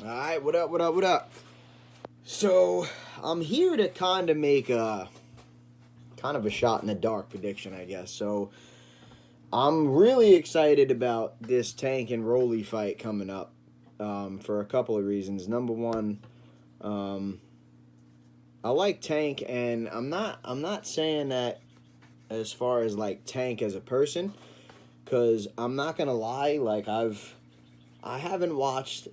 Alright, what up, what up, what up? So, I'm here to kind of make a kind of a shot in the dark prediction, I guess. So, I'm really excited about this Tank and Rolly fight coming up for a couple of reasons. Number one, um, I like Tank, and I'm not saying that as far as like Tank as a person, because I'm not gonna lie, like I haven't watched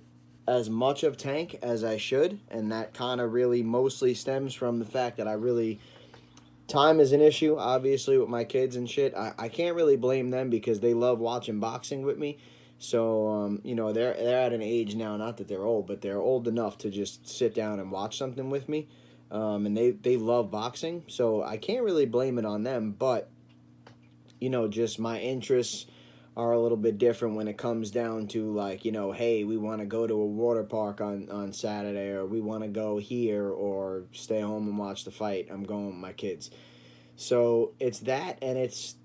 as much of Tank as I should, and that kind of really mostly stems from the fact that I really time is an issue, obviously, with my kids and shit. I can't really blame them because they love watching boxing with me. So they're at an age now, not that they're old, but they're old enough to just sit down and watch something with me. And they love boxing, so I can't really blame it on them. But just my interests are a little bit different when it comes down to, like, hey, we want to go to a water park on Saturday, or we want to go here, or stay home and watch the fight. I'm going with my kids. So it's that, and it's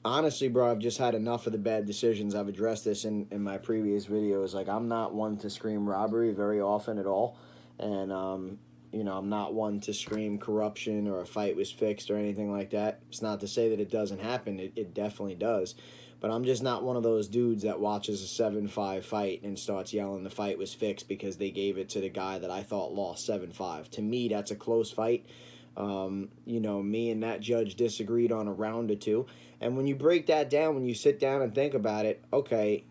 honestly, bro, I've just had enough of the bad decisions. I've addressed this in my previous videos. Like, I'm not one to scream robbery very often at all. And, I'm not one to scream corruption or a fight was fixed or anything like that. It's not to say that it doesn't happen. It definitely does. But I'm just not one of those dudes that watches a 7-5 fight and starts yelling the fight was fixed because they gave it to the guy that I thought lost 7-5. To me, that's a close fight. Me and that judge disagreed on a round or two. And when you break that down, when you sit down and think about it, okay,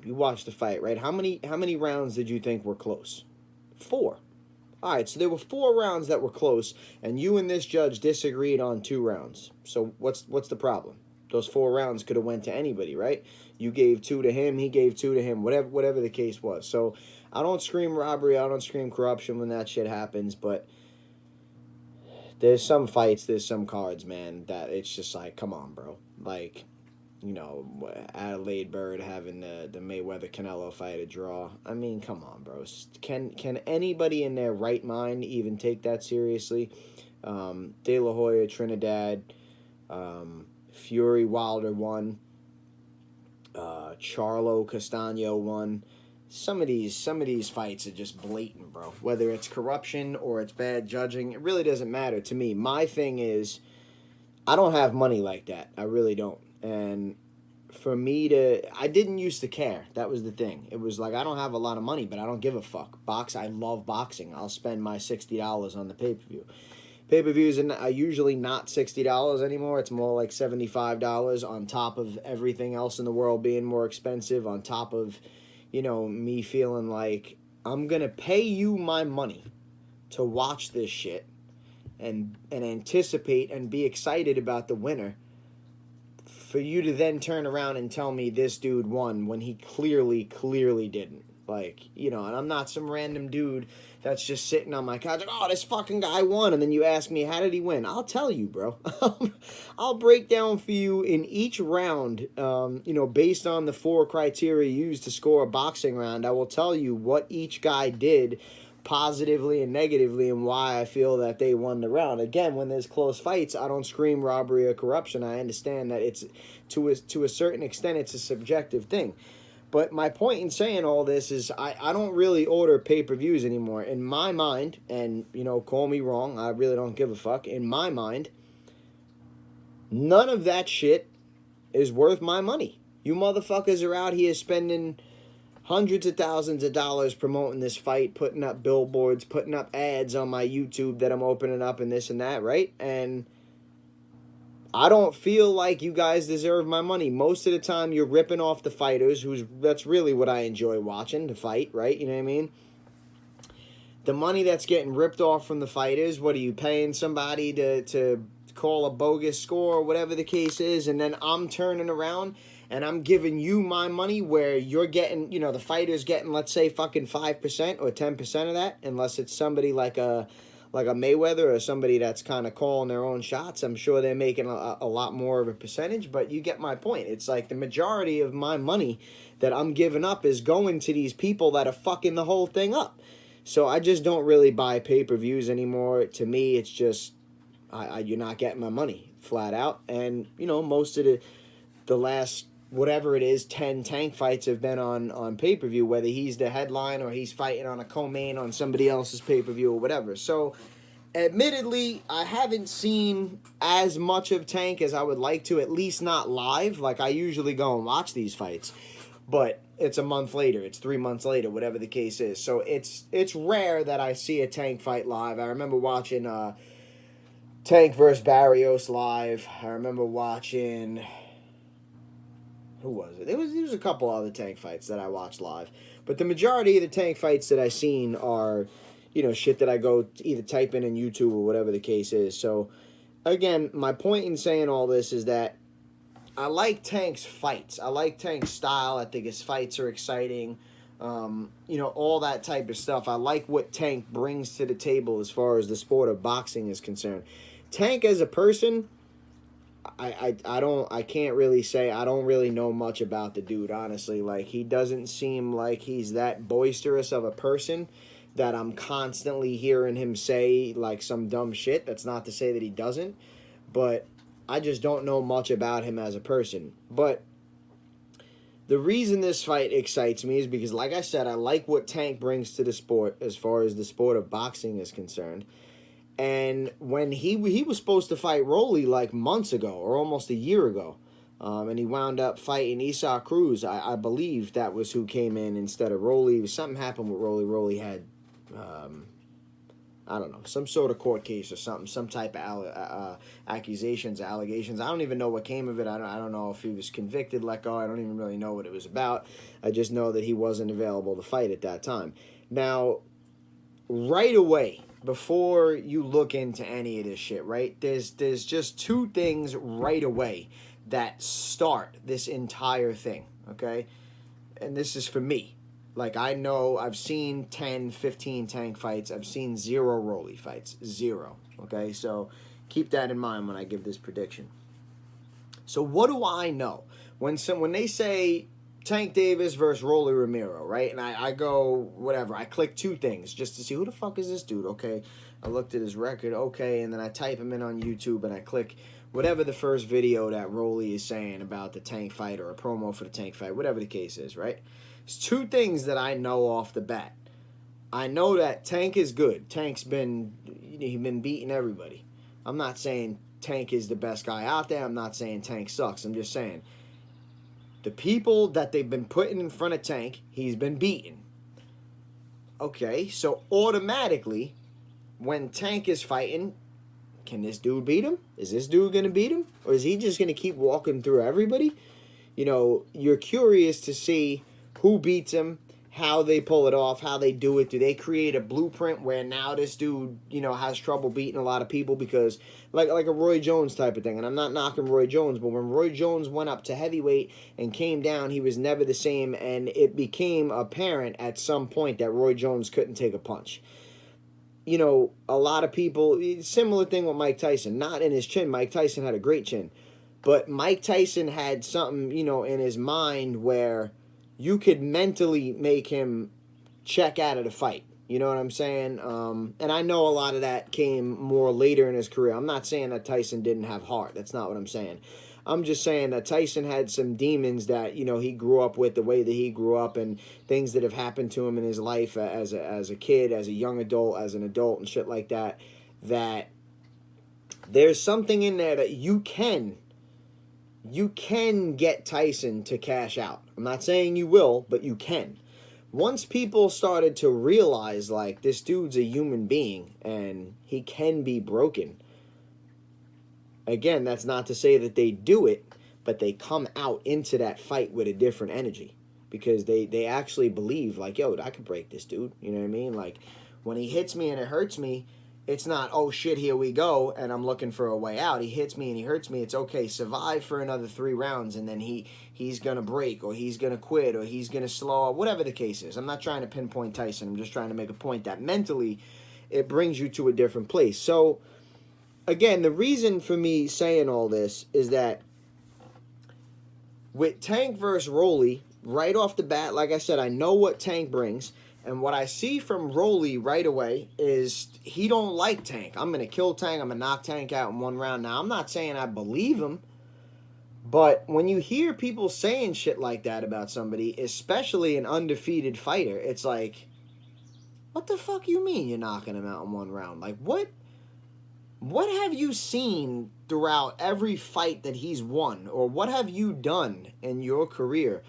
you watched the fight, right? How many rounds did you think were close? 4. All right, so there were 4 rounds that were close, and you and this judge disagreed on 2 rounds. So what's the problem? Those 4 rounds could have went to anybody, right? You gave 2 to him, he gave 2 to him, whatever the case was. So I don't scream robbery, I don't scream corruption when that shit happens, but there's some fights, there's some cards, man, that it's just like, come on, bro. Like, Adelaide Bird having the Mayweather Canelo fight a draw. I mean, come on, bro. Can anybody in their right mind even take that seriously? De La Hoya, Trinidad, Fury Wilder won. Charlo Castano won. Some of these fights are just blatant, bro. Whether it's corruption or it's bad judging, it really doesn't matter to me. My thing is, I don't have money like that. I really don't. And for me I didn't used to care. That was the thing. It was like, I don't have a lot of money, but I don't give a fuck. I love boxing. I'll spend my $60 on the pay-per-view. Pay-per-views are usually not $60 anymore. It's more like $75 on top of everything else in the world being more expensive, on top of, me feeling like I'm going to pay you my money to watch this shit and anticipate and be excited about the winner, for you to then turn around and tell me this dude won when he clearly didn't. Like, and I'm not some random dude that's just sitting on my couch like, oh, this fucking guy won. And then you ask me, how did he win? I'll tell you, bro. I'll break down for you in each round, based on the 4 criteria used to score a boxing round. I will tell you what each guy did positively and negatively and why I feel that they won the round. Again, when there's close fights, I don't scream robbery or corruption. I understand that it's to a certain extent it's a subjective thing. But my point in saying all this is I don't really order pay-per-views anymore. In my mind, and, call me wrong, I really don't give a fuck. In my mind, none of that shit is worth my money. You motherfuckers are out here spending hundreds of thousands of dollars promoting this fight, putting up billboards, putting up ads on my YouTube that I'm opening up and this and that, right? And I don't feel like you guys deserve my money. Most of the time, you're ripping off the fighters, that's really what I enjoy watching, the fight, right? You know what I mean? The money that's getting ripped off from the fighters, what are you paying somebody to call a bogus score or whatever the case is, and then I'm turning around and I'm giving you my money where you're getting, the fighter's getting, let's say, fucking 5% or 10% of that, unless it's somebody like a Mayweather or somebody that's kind of calling their own shots. I'm sure they're making a lot more of a percentage, but you get my point. It's like the majority of my money that I'm giving up is going to these people that are fucking the whole thing up. So I just don't really buy pay-per-views anymore. To me, it's just, you're not getting my money, flat out. And, most of the last whatever it is, 10 Tank fights have been on pay-per-view, whether he's the headline or he's fighting on a co-main on somebody else's pay-per-view or whatever. So, admittedly, I haven't seen as much of Tank as I would like to, at least not live. Like, I usually go and watch these fights, but it's a month later, it's 3 months later, whatever the case is. So it's rare that I see a Tank fight live. I remember watching Tank versus Barrios live. I remember watching, who was it? There was a couple other Tank fights that I watched live, but the majority of the Tank fights that I've seen are, shit that I go either type in YouTube or whatever the case is. So, again, my point in saying all this is that I like Tank's fights. I like Tank's style. I think his fights are exciting. All that type of stuff. I like what Tank brings to the table as far as the sport of boxing is concerned. Tank as a person, I can't really say. I don't really know much about the dude, honestly. Like, he doesn't seem like he's that boisterous of a person that I'm constantly hearing him say, like, some dumb shit. That's not to say that he doesn't, but I just don't know much about him as a person. But the reason this fight excites me is because, like I said, I like what Tank brings to the sport as far as the sport of boxing is concerned. And when he was supposed to fight Rolly like months ago or almost a year ago, and he wound up fighting Isaac Cruz, I believe that was who came in instead of Rolly. Something happened with Rolly. Rolly had, I don't know, some sort of court case or something, some type of accusations, allegations. I don't even know what came of it. I don't know if he was convicted, let go. I don't even really know what it was about. I just know that he wasn't available to fight at that time. Now, right away, before you look into any of this shit, right, there's just two things right away that start this entire thing, okay? And this is for me. Like, I know I've seen 10, 15 Tank fights. I've seen 0 Rolly fights. 0. Okay? So keep that in mind when I give this prediction. So what do I know? When they say Tank Davis versus Rolly Romero, right? And I go, whatever. I click 2 things just to see who the fuck is this dude, okay? I looked at his record, okay, and then I type him in on YouTube and I click whatever the first video that Rolly is saying about the Tank fight or a promo for the Tank fight, whatever the case is, right? There's 2 things that I know off the bat. I know that Tank is good. Tank's been beating everybody. I'm not saying Tank is the best guy out there. I'm not saying Tank sucks. I'm just saying the people that they've been putting in front of Tank, he's been beating. Okay, so automatically, when Tank is fighting, can this dude beat him? Is this dude going to beat him? Or is he just going to keep walking through everybody? You're curious to see who beats him, how they pull it off, how they do it. Do they create a blueprint where now this dude, has trouble beating a lot of people? Because, like a Roy Jones type of thing, and I'm not knocking Roy Jones, but when Roy Jones went up to heavyweight and came down, he was never the same, and it became apparent at some point that Roy Jones couldn't take a punch. A lot of people, similar thing with Mike Tyson, not in his chin. Mike Tyson had a great chin, but Mike Tyson had something, in his mind where you could mentally make him check out of the fight. You know what I'm saying? And I know a lot of that came more later in his career. I'm not saying that Tyson didn't have heart. That's not what I'm saying. I'm just saying that Tyson had some demons that, he grew up with, the way that he grew up, and things that have happened to him in his life as a kid, as a young adult, as an adult, and shit like that, that there's something in there that you can get Tyson to cash out. I'm not saying you will, but you can. Once people started to realize, like, this dude's a human being and he can be broken. Again, that's not to say that they do it, but they come out into that fight with a different energy. Because they actually believe, like, yo, I could break this dude. You know what I mean? Like, when he hits me and it hurts me, it's not, oh, shit, here we go, and I'm looking for a way out. He hits me and he hurts me. It's okay, survive for another 3 rounds, and then he's going to break, or he's going to quit, or he's going to slow up, whatever the case is. I'm not trying to pinpoint Tyson. I'm just trying to make a point that mentally it brings you to a different place. So, again, the reason for me saying all this is that with Tank versus Rolly, right off the bat, like I said, I know what Tank brings. And what I see from Rolly right away is he don't like Tank. I'm going to kill Tank. I'm going to knock Tank out in 1 round. Now, I'm not saying I believe him, But when you hear people saying shit like that about somebody, especially an undefeated fighter, it's like, what the fuck you mean you're knocking him out in one round? Like, what have you seen throughout every fight that he's won? Or what have you done in your career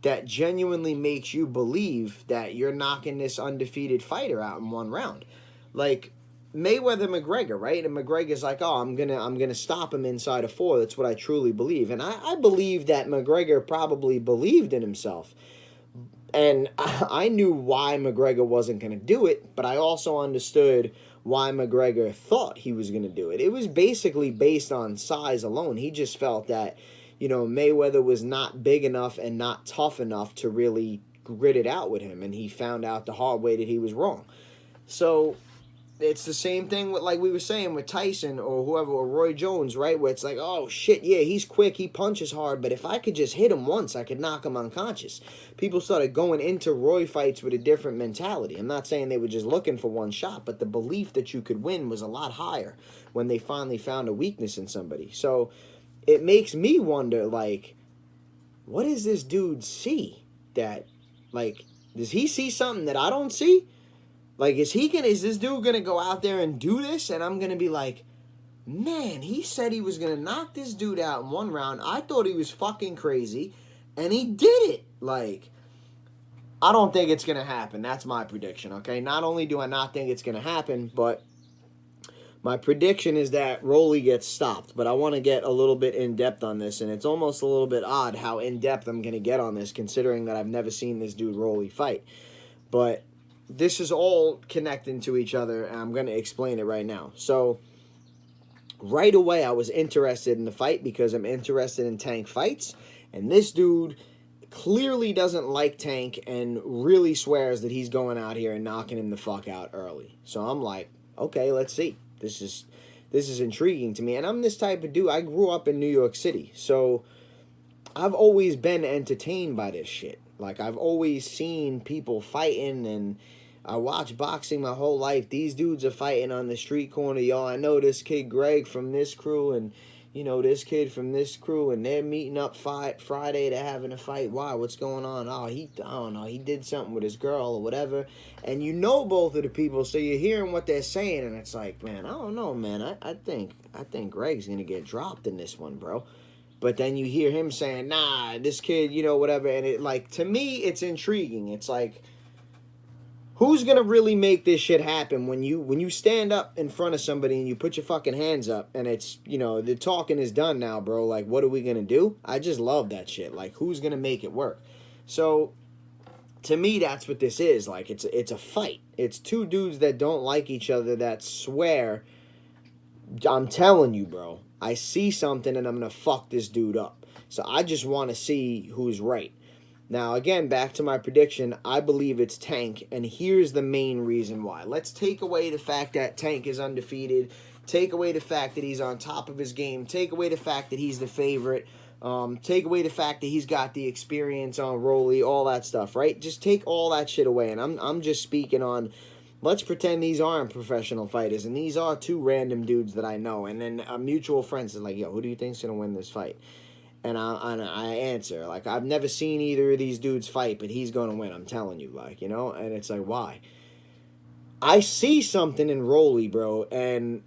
that genuinely makes you believe that you're knocking this undefeated fighter out in one round? Like Mayweather McGregor, right? And McGregor's like, oh, I'm gonna stop him inside of 4. That's what I truly believe. And I believe that McGregor probably believed in himself. And I knew why McGregor wasn't going to do it, but I also understood why McGregor thought he was going to do it. It was basically based on size alone. He just felt that, Mayweather was not big enough and not tough enough to really grit it out with him. And he found out the hard way that he was wrong. So it's the same thing with, like we were saying, with Tyson or whoever, or Roy Jones, right? Where it's like, oh, shit, yeah, he's quick, he punches hard, but if I could just hit him once, I could knock him unconscious. People started going into Roy fights with a different mentality. I'm not saying they were just looking for one shot, but the belief that you could win was a lot higher when they finally found a weakness in somebody. So it makes me wonder, like, what does this dude see that, like, does he see something that I don't see? Like, is this dude gonna go out there and do this? And I'm gonna be like, man, he said he was gonna knock this dude out in one round. I thought he was fucking crazy, and he did it. Like, I don't think it's gonna happen. That's my prediction, okay? Not only do I not think it's gonna happen, but my prediction is that Rolly gets stopped. But I want to get a little bit in-depth on this, and it's almost a little bit odd how in-depth I'm gonna get on this, considering that I've never seen this dude Rolly fight. But this is all connecting to each other, and I'm going to explain it right now. So, right away, I was interested in the fight because I'm interested in Tank fights, and this dude clearly doesn't like Tank and really swears that he's going out here and knocking him the fuck out early. So I'm like, okay, let's see. This is intriguing to me, and I'm this type of dude. I grew up in New York City, so I've always been entertained by this shit. Like, I've always seen people fighting, and I watched boxing my whole life. These dudes are fighting on the street corner. Yo, I know this kid Greg from this crew, and, this kid from this crew, and they're meeting up Friday. They're having a fight. Why? What's going on? Oh, I don't know. He did something with his girl or whatever. And you know both of the people, so you're hearing what they're saying, and it's like, man, I don't know, man. I think Greg's going to get dropped in this one, bro. But then you hear him saying, nah, this kid, whatever. And it, like, to me, it's intriguing. It's like, who's going to really make this shit happen when you stand up in front of somebody and you put your fucking hands up and it's, the talking is done now, bro. Like, what are we going to do? I just love that shit. Like, who's going to make it work? So, to me, that's what this is. Like, it's a fight. It's two dudes that don't like each other that swear, I'm telling you, bro, I see something and I'm going to fuck this dude up. So I just want to see who's right. Now, again, back to my prediction, I believe it's Tank, and here's the main reason why. Let's take away the fact that Tank is undefeated, take away the fact that he's on top of his game, take away the fact that he's the favorite, take away the fact that he's got the experience on Rolly, all that stuff, right? Just take all that shit away, and I'm just speaking on, let's pretend these aren't professional fighters, and these are two random dudes that I know, and then a mutual friend is like, yo, who do you think's going to win this fight? And I answer, like, I've never seen either of these dudes fight, but he's going to win, I'm telling you, like, and it's like, why? I see something in Rolly, bro, and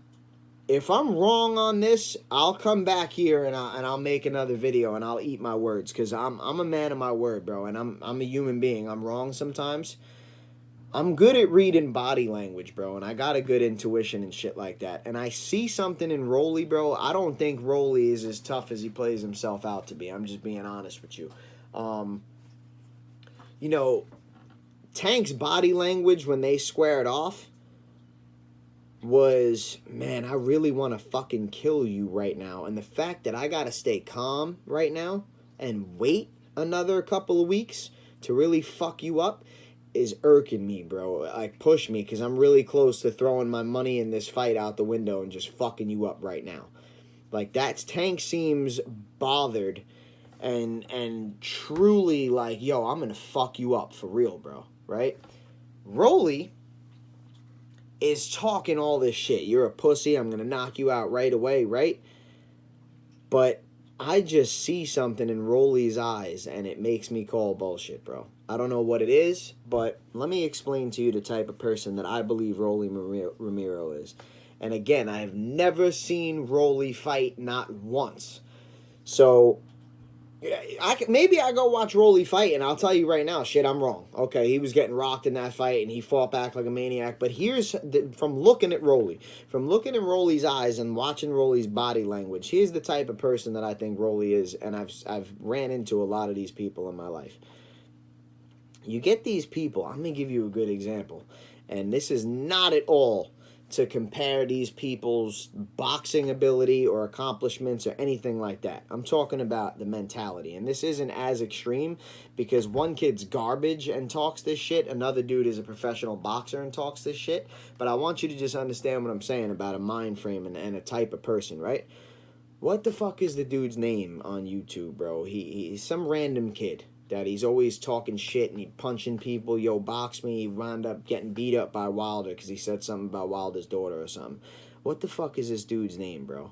if I'm wrong on this, I'll come back here and I'll make another video and I'll eat my words, because I'm a man of my word, bro, and I'm a human being. I'm wrong sometimes. I'm good at reading body language, bro, and I got a good intuition and shit like that. And I see something in Rolly, bro. I don't think Rolly is as tough as he plays himself out to be. I'm just being honest with you. Tank's body language when they squared off was, man, I really want to fucking kill you right now. And the fact that I got to stay calm right now and wait another couple of weeks to really fuck you up is irking me, bro. Like, push me, because I'm really close to throwing my money in this fight out the window and just fucking you up right now. Like, Tank seems bothered and truly like, yo, I'm gonna fuck you up for real, bro, right? Rolly is talking all this shit. You're a pussy, I'm gonna knock you out right away, right? But I just see something in Rolly's eyes and it makes me call bullshit, bro. I don't know what it is, but let me explain to you the type of person that I believe Romero is. And again, I've never seen Rolly fight, not once. So yeah, maybe I go watch Rolly fight, and I'll tell you right now, shit, I'm wrong. Okay, he was getting rocked in that fight, and he fought back like a maniac. But from looking at Rolly, from looking in Rolly's eyes and watching Rolly's body language, here's the type of person that I think Rolly is, and I've ran into a lot of these people in my life. You get these people. I'm gonna give you a good example, and this is not at all to compare these people's boxing ability or accomplishments or anything like that. I'm talking about the mentality. And this isn't as extreme because one kid's garbage and talks this shit. Another dude is a professional boxer and talks this shit. But I want you to just understand what I'm saying about a mind frame and a type of person, right? What the fuck is the dude's name on YouTube, bro? He's some random kid that he's always talking shit and he punching people. Yo, box me. He wound up getting beat up by Wilder because he said something about Wilder's daughter or something. What the fuck is this dude's name, bro?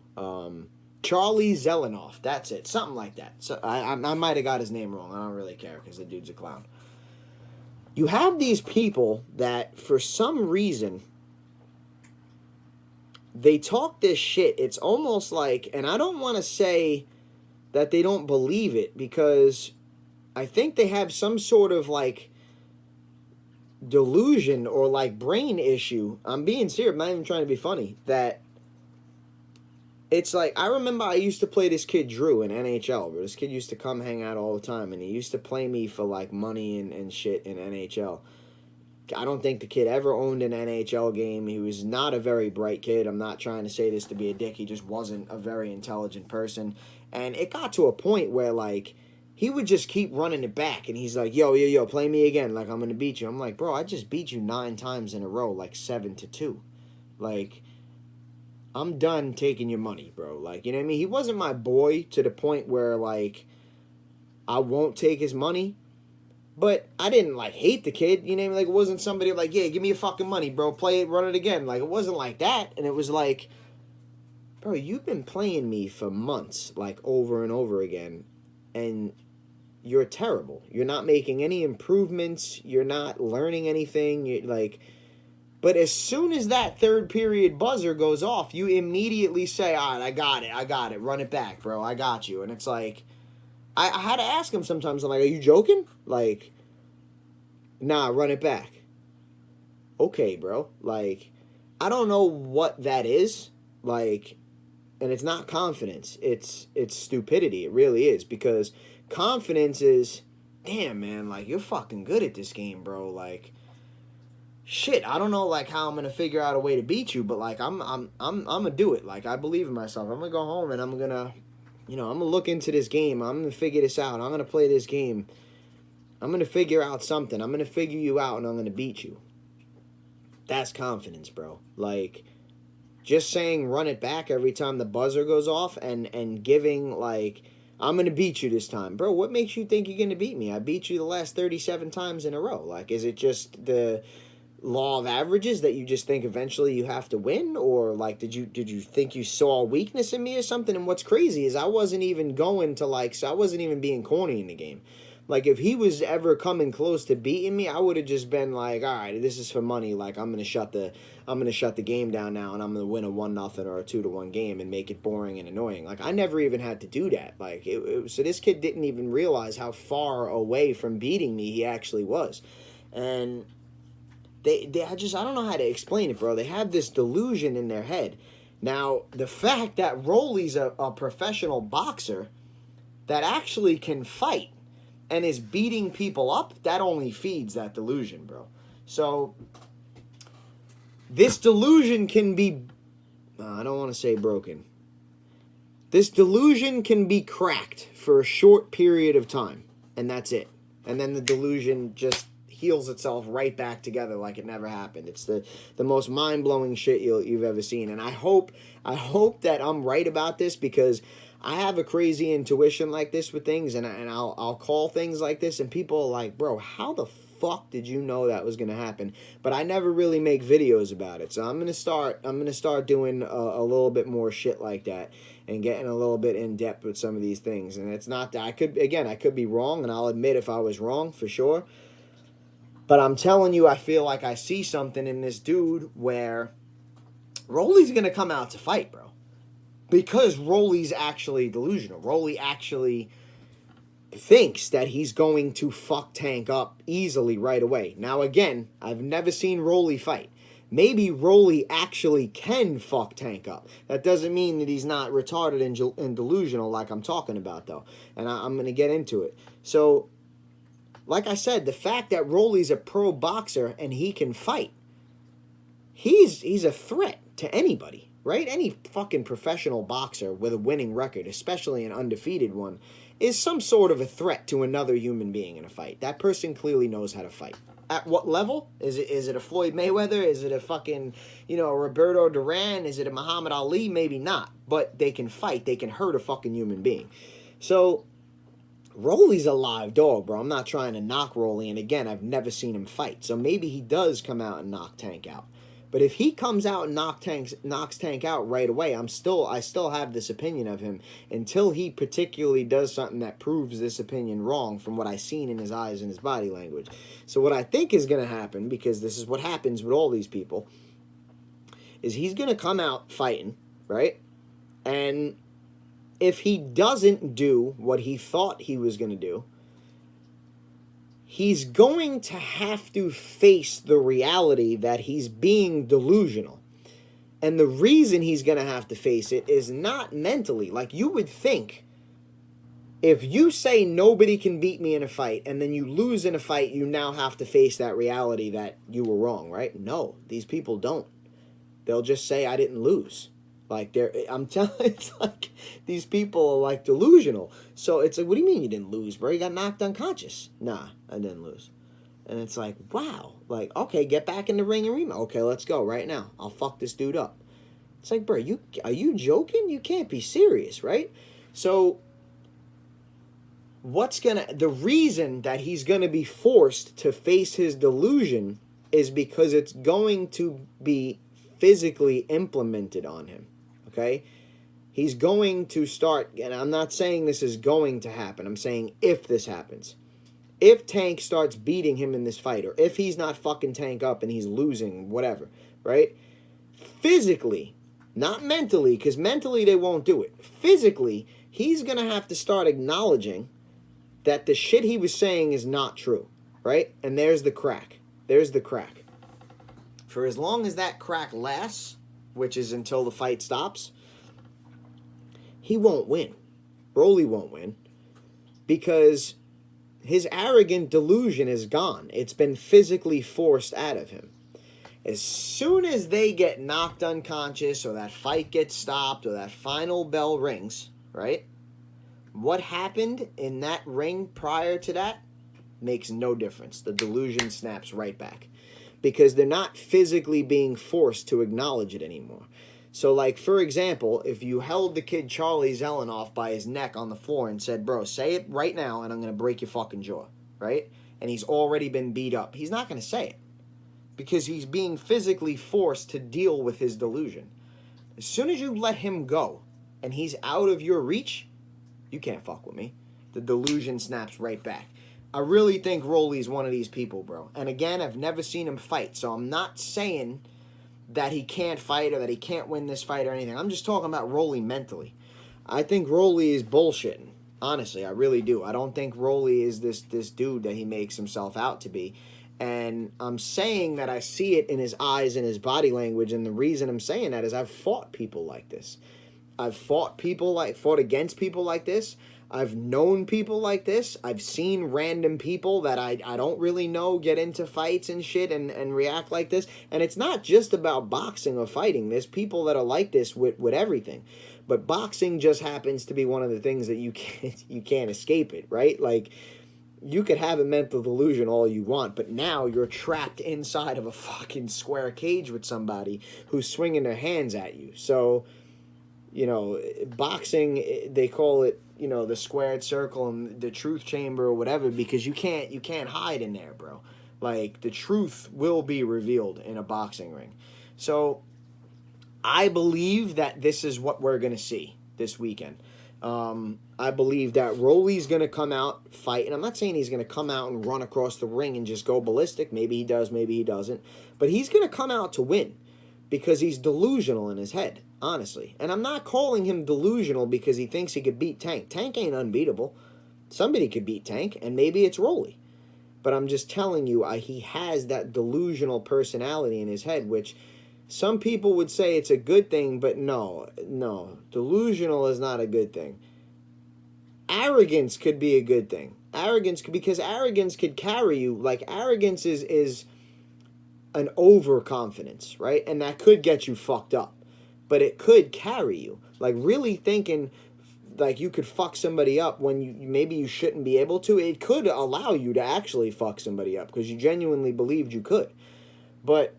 Charlie Zelenoff. That's it. Something like that. So I might have got his name wrong. I don't really care because the dude's a clown. You have these people that for some reason they talk this shit. It's almost like, and I don't want to say that they don't believe it because I think they have some sort of like delusion or like brain issue. I'm being serious. I'm not even trying to be funny. That it's like, I remember I used to play this kid Drew in NHL, where this kid used to come hang out all the time, and he used to play me for like money and shit in NHL. I don't think the kid ever owned an NHL game. He was not a very bright kid. I'm not trying to say this to be a dick. He just wasn't a very intelligent person. And it got to a point where like he would just keep running it back, and he's like, yo, play me again, like I'm going to beat you. I'm like, bro, I just beat you 9 times in a row, like 7-2. Like, I'm done taking your money, bro. Like, you know what I mean? He wasn't my boy to the point where, like, I won't take his money, but I didn't, like, hate the kid, you know what I mean? Like, it wasn't somebody like, yeah, give me your fucking money, bro, play it, run it again. Like, it wasn't like that, and it was like, bro, you've been playing me for months, like, over and over again, and you're terrible. You're not making any improvements. You're not learning anything. You're like, but as soon as that third period buzzer goes off, you immediately say, all right, I got it. Run it back, bro. I got you. And it's like, I had to ask him sometimes. I'm like, are you joking? Like, nah, run it back. Okay, bro. Like, I don't know what that is. Like, and it's not confidence. It's stupidity. It really is, because confidence is, damn, man, like, you're fucking good at this game, bro. Like, shit, I don't know, like, how I'm gonna figure out a way to beat you, but like, I'm gonna do it. Like, I believe in myself. I'm gonna go home and I'm gonna, I'm gonna look into this game. I'm gonna figure this out. I'm gonna play this game. I'm gonna figure out something. I'm gonna figure you out and I'm gonna beat you. That's confidence, bro. Like, just saying run it back every time the buzzer goes off and giving, like, I'm going to beat you this time. Bro, what makes you think you're going to beat me? I beat you the last 37 times in a row. Like, is it just the law of averages that you just think eventually you have to win? Or, like, did you think you saw a weakness in me or something? And what's crazy is I wasn't even going to, like, so I wasn't even being corny in the game. Like, if he was ever coming close to beating me, I would have just been like, all right, this is for money. Like, I'm gonna shut the game down now, and I'm gonna win a 1-0 or a 2-1 game and make it boring and annoying. Like, I never even had to do that. Like, so this kid didn't even realize how far away from beating me he actually was, and I don't know how to explain it, bro. They have this delusion in their head. Now, the fact that Rolly's a professional boxer that actually can fight and is beating people up, that only feeds that delusion, bro. So, this delusion can be, I don't want to say broken. This delusion can be cracked for a short period of time, and that's it. And then the delusion just heals itself right back together like it never happened. It's the most mind-blowing shit you've ever seen. And I hope that I'm right about this, because I have a crazy intuition like this with things, and I'll call things like this, and people are like, bro, how the fuck did you know that was gonna happen? But I never really make videos about it, so I'm gonna start doing a little bit more shit like that and getting a little bit in depth with some of these things. And it's not that I could be wrong, and I'll admit if I was wrong for sure. But I'm telling you, I feel like I see something in this dude where Rolly's gonna come out to fight, bro. Because Rolly's actually delusional. Rolly actually thinks that he's going to fuck Tank up easily right away. Now, again, I've never seen Rolly fight. Maybe Rolly actually can fuck Tank up. That doesn't mean that he's not retarded and delusional like I'm talking about, though. And I'm going to get into it. So, like I said, the fact that Rolly's a pro boxer and he can fight, he's a threat to anybody, right? Any fucking professional boxer with a winning record, especially an undefeated one, is some sort of a threat to another human being in a fight. That person clearly knows how to fight. At what level? Is it a Floyd Mayweather? Is it a fucking, a Roberto Duran? Is it a Muhammad Ali? Maybe not. But they can fight. They can hurt a fucking human being. So, Rolly's a live dog, bro. I'm not trying to knock Rolly. And again, I've never seen him fight. So maybe he does come out and knock Tank out. But if he comes out and knocks Tank out right away, I still have this opinion of him until he particularly does something that proves this opinion wrong from what I've seen in his eyes and his body language. So what I think is going to happen, because this is what happens with all these people, is he's going to come out fighting, right? And if he doesn't do what he thought he was going to do, he's going to have to face the reality that he's being delusional. And the reason he's going to have to face it is not mentally. Like, you would think, if you say nobody can beat me in a fight, and then you lose in a fight, you now have to face that reality that you were wrong, right? No, these people don't. They'll just say, I didn't lose. Like, I'm telling, it's like, these people are, like, delusional. So it's like, what do you mean you didn't lose, bro? You got knocked unconscious. Nah, I didn't lose. And it's like, wow. Like, okay, get back in the ring and rematch. Okay, let's go right now. I'll fuck this dude up. It's like, bro, are you joking? You can't be serious, right? So, the reason that he's gonna be forced to face his delusion is because it's going to be physically implemented on him. Okay? He's going to start, and I'm not saying this is going to happen. I'm saying if this happens. If Tank starts beating him in this fight, or if he's not fucking Tank up and he's losing, whatever, right? Physically, not mentally, because mentally they won't do it. Physically, he's going to have to start acknowledging that the shit he was saying is not true, right? And there's the crack. There's the crack. For as long as that crack lasts, which is until the fight stops, he won't win. Rolly won't win. Because his arrogant delusion is gone. It's been physically forced out of him. As soon as they get knocked unconscious, or that fight gets stopped, or that final bell rings, right? What happened in that ring prior to that makes no difference. The delusion snaps right back. Because they're not physically being forced to acknowledge it anymore. So, like, for example, if you held the kid Charlie Zelenoff by his neck on the floor and said, bro, say it right now and I'm going to break your fucking jaw, right? And he's already been beat up. He's not going to say it. Because he's being physically forced to deal with his delusion. As soon as you let him go and he's out of your reach, you can't fuck with me. The delusion snaps right back. I really think Rolly's one of these people, bro. And again, I've never seen him fight, so I'm not saying that he can't fight or that he can't win this fight or anything. I'm just talking about Rolly mentally. I think Rolly is bullshitting. Honestly, I really do. I don't think Rolly is this dude that he makes himself out to be. And I'm saying that I see it in his eyes and his body language, and the reason I'm saying that is I've fought people like this. I've fought against people like this. I've known people like this. I've seen random people that I don't really know get into fights and shit and react like this. And it's not just about boxing or fighting. There's people that are like this with everything. But boxing just happens to be one of the things that you can't escape it, right? Like, you could have a mental delusion all you want, but now you're trapped inside of a fucking square cage with somebody who's swinging their hands at you. So, boxing, they call it, the squared circle and the truth chamber or whatever, because you can't hide in there, bro. Like, the truth will be revealed in a boxing ring. So I believe that this is what we're going to see this weekend. I believe that Rolly's going to come out, fight, and I'm not saying he's going to come out and run across the ring and just go ballistic. Maybe he does, maybe he doesn't. But he's going to come out to win because he's delusional in his head, honestly. And I'm not calling him delusional because he thinks he could beat Tank. Tank ain't unbeatable. Somebody could beat Tank, and maybe it's Rolly. But I'm just telling you, he has that delusional personality in his head, which some people would say it's a good thing, but no. Delusional is not a good thing. Arrogance could be a good thing. Because arrogance could carry you. Like, arrogance is an overconfidence, right? And that could get you fucked up. But it could carry you. Like, really thinking like you could fuck somebody up when maybe you shouldn't be able to. It could allow you to actually fuck somebody up because you genuinely believed you could. But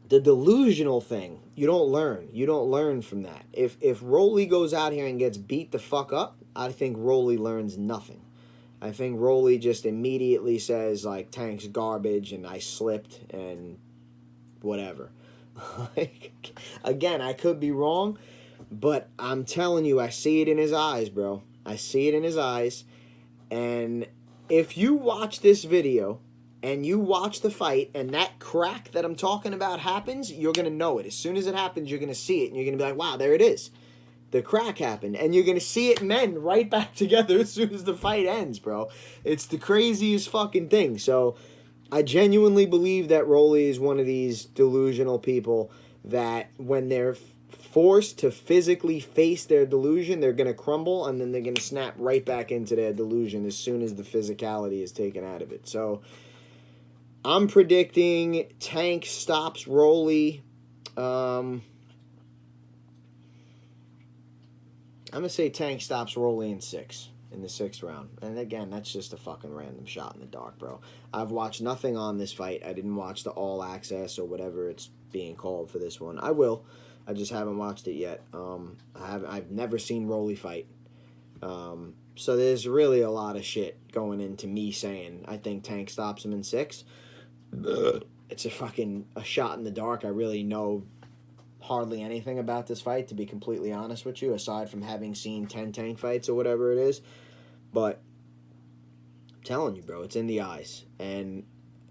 the delusional thing, you don't learn. You don't learn from that. If Rolly goes out here and gets beat the fuck up, I think Rolly learns nothing. I think Rolly just immediately says, like, Tank's garbage and I slipped and whatever. Like, again, I could be wrong, but I'm telling you, I see it in his eyes, bro. I see it in his eyes. And if you watch this video and you watch the fight and that crack that I'm talking about happens, you're going to know it. As soon as it happens, you're going to see it. And you're going to be like, wow, there it is. The crack happened. And you're going to see it mend right back together as soon as the fight ends, bro. It's the craziest fucking thing. So I genuinely believe that Rolly is one of these delusional people that when they're forced to physically face their delusion, they're going to crumble and then they're going to snap right back into their delusion as soon as the physicality is taken out of it. So I'm predicting Tank stops Rolly. I'm going to say Tank stops Rolly in the sixth round. And again, that's just a fucking random shot in the dark, bro. I've watched nothing on this fight. I didn't watch the All Access or whatever it's being called for this one. I will. I just haven't watched it yet. I've never seen Rolly fight. So there's really a lot of shit going into me saying I think Tank stops him in 6. It's a shot in the dark. I really know hardly anything about this fight, to be completely honest with you, aside from having seen 10 Tank fights or whatever it is. But I'm telling you, bro, it's in the eyes. And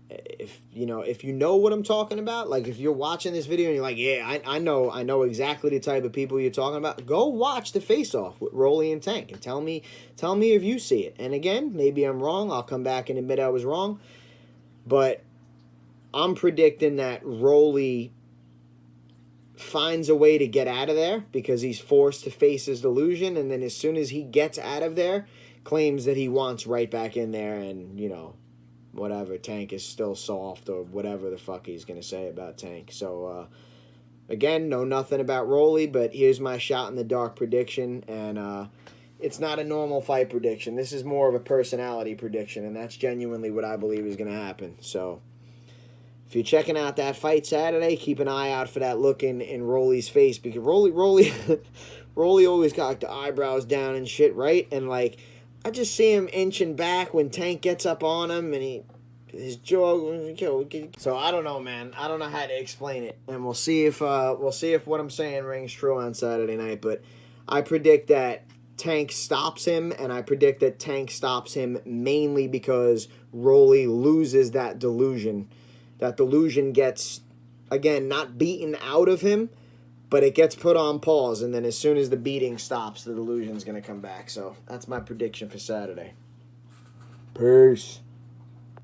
if you know what I'm talking about, like if you're watching this video and you're like, yeah, I know exactly the type of people you're talking about, go watch the face-off with Rolly and Tank and tell me if you see it. And again, maybe I'm wrong. I'll come back and admit I was wrong. But I'm predicting that Rolly finds a way to get out of there because he's forced to face his delusion, and then as soon as he gets out of there, claims that he wants right back in there, and whatever, Tank is still soft or whatever the fuck he's gonna say about Tank. So again, know nothing about Rolly, but here's my shot in the dark prediction, and it's not a normal fight prediction. This is more of a personality prediction, and that's genuinely what I believe is gonna happen. So if you're checking out that fight Saturday, keep an eye out for that look in Rolly's face, because Rolly always got like the eyebrows down and shit, right? And like I just see him inching back when Tank gets up on him, and his jaw. So I don't know, man. I don't know how to explain it, and we'll see if what I'm saying rings true on Saturday night. But I predict that Tank stops him, and I predict that Tank stops him mainly because Rolly loses that delusion. That delusion gets, again, not beaten out of him, but it gets put on pause, and then as soon as the beating stops, the delusion's going to come back. So that's my prediction for Saturday. Peace.